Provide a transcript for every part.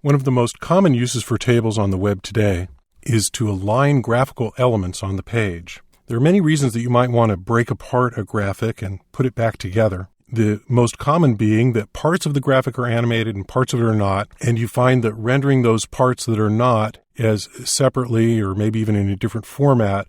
One of the most common uses for tables on the web today is to align graphical elements on the page. There are many reasons that you might want to break apart a graphic and put it back together. The most common being that parts of the graphic are animated and parts of it are not, and you find that rendering those parts that are not as separately or maybe even in a different format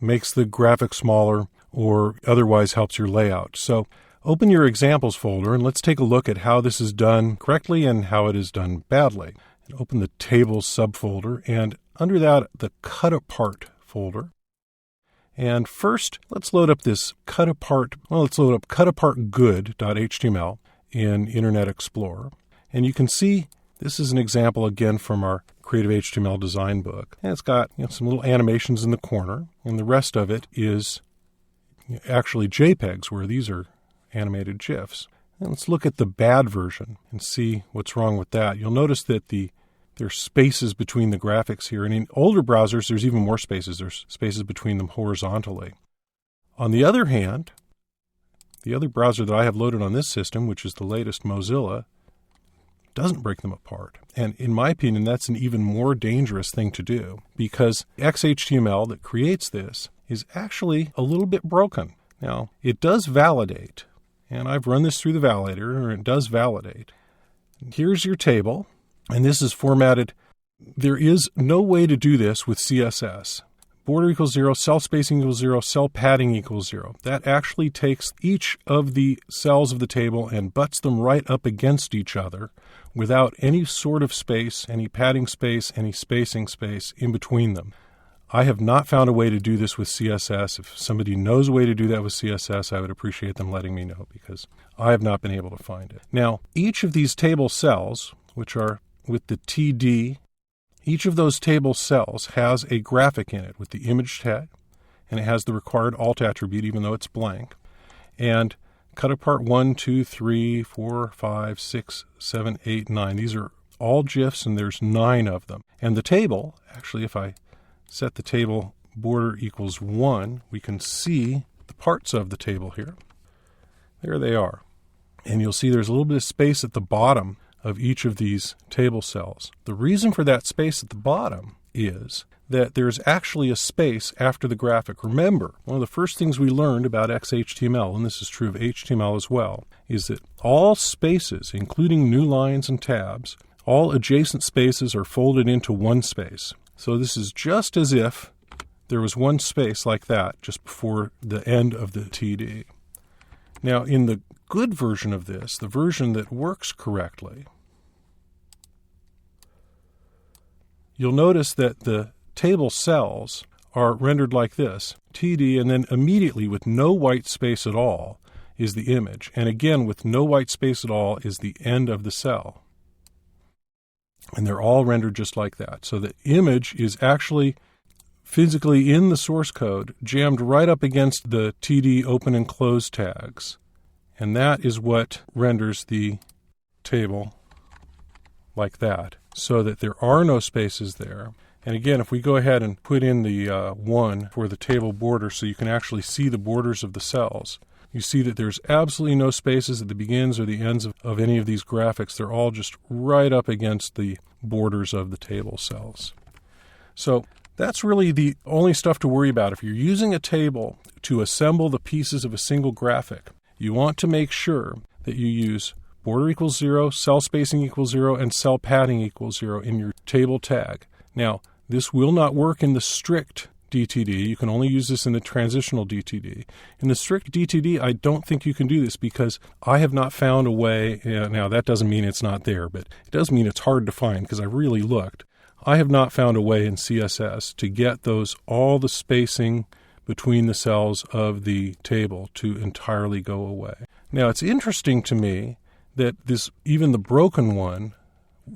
makes the graphic smaller or otherwise helps your layout. So open your examples folder and let's take a look at how this is done correctly and how it is done badly. And open the tables subfolder and under that the cut apart folder. And first, let's load up this cutapartgood.html in Internet Explorer. And you can see this is an example again from our Creative HTML design book. And it's got some little animations in the corner, and the rest of it is actually JPEGs, where these are animated GIFs. And let's look at the bad version and see what's wrong with that. You'll notice that there's spaces between the graphics here, and in older browsers there's even more spaces. There's spaces between them horizontally. On the other hand, the other browser that I have loaded on this system, which is the latest Mozilla, doesn't break them apart. And in my opinion, that's an even more dangerous thing to do, because XHTML that creates this is actually a little bit broken. Now, it does validate, and I've run this through the validator, and it does validate. Here's your table. And this is formatted. There is no way to do this with CSS. Border equals 0, cell spacing equals 0, cell padding equals 0. That actually takes each of the cells of the table and butts them right up against each other without any sort of space, any padding space, any spacing space in between them. I have not found a way to do this with CSS. If somebody knows a way to do that with CSS, I would appreciate them letting me know, because I have not been able to find it. Now, each of these table cells, which are with the TD, each of those table cells has a graphic in it with the image tag, and it has the required alt attribute even though it's blank. And cut apart 1, 2, 3, 4, 5, 6, 7, 8, 9. These are all GIFs, and there's 9 of them. And the table, actually if I set the table border equals 1, we can see the parts of the table here. There they are. And you'll see there's a little bit of space at the bottom of each of these table cells. The reason for that space at the bottom is that there's actually a space after the graphic. Remember, one of the first things we learned about XHTML, and this is true of HTML as well, is that all spaces, including new lines and tabs, all adjacent spaces are folded into one space. So this is just as if there was one space like that just before the end of the TD. Now, in the good version of this, the version that works correctly, you'll notice that the table cells are rendered like this, TD, and then immediately with no white space at all is the image. And again, with no white space at all is the end of the cell. And they're all rendered just like that. So the image is actually physically in the source code jammed right up against the TD open and close tags. And that is what renders the table like that, so that there are no spaces there. And again, if we go ahead and put in the 1 for the table border so you can actually see the borders of the cells, you see that there's absolutely no spaces at the begins or the ends of any of these graphics. They're all just right up against the borders of the table cells. So that's really the only stuff to worry about. If you're using a table to assemble the pieces of a single graphic, you want to make sure that you use border equals 0, cell spacing equals 0, and cell padding equals 0 in your table tag. Now, this will not work in the strict DTD. You can only use this in the transitional DTD. In the strict DTD, I don't think you can do this because I have not found a way. Now, that doesn't mean it's not there, but it does mean it's hard to find because I really looked. I have not found a way in CSS to get all the spacing between the cells of the table to entirely go away. Now, it's interesting to me that even the broken one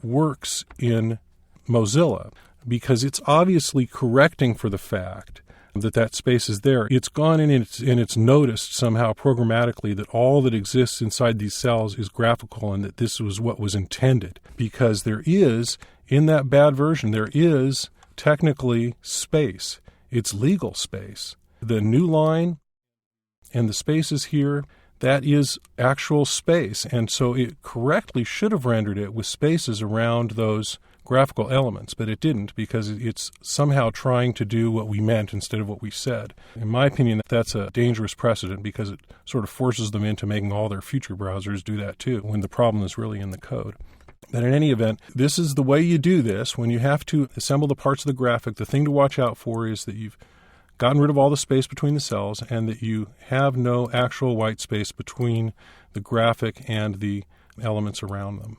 works in Mozilla because it's obviously correcting for the fact that space is there. It's gone in and it's noticed somehow programmatically that all that exists inside these cells is graphical and that this was what was intended, because there is, in that bad version, there is technically space. It's legal space. The new line and the spaces here, that is actual space. And so it correctly should have rendered it with spaces around those graphical elements, but it didn't because it's somehow trying to do what we meant instead of what we said. In my opinion, that's a dangerous precedent because it sort of forces them into making all their future browsers do that too, when the problem is really in the code. But in any event, this is the way you do this. When you have to assemble the parts of the graphic, the thing to watch out for is that you've gotten rid of all the space between the cells and that you have no actual white space between the graphic and the elements around them.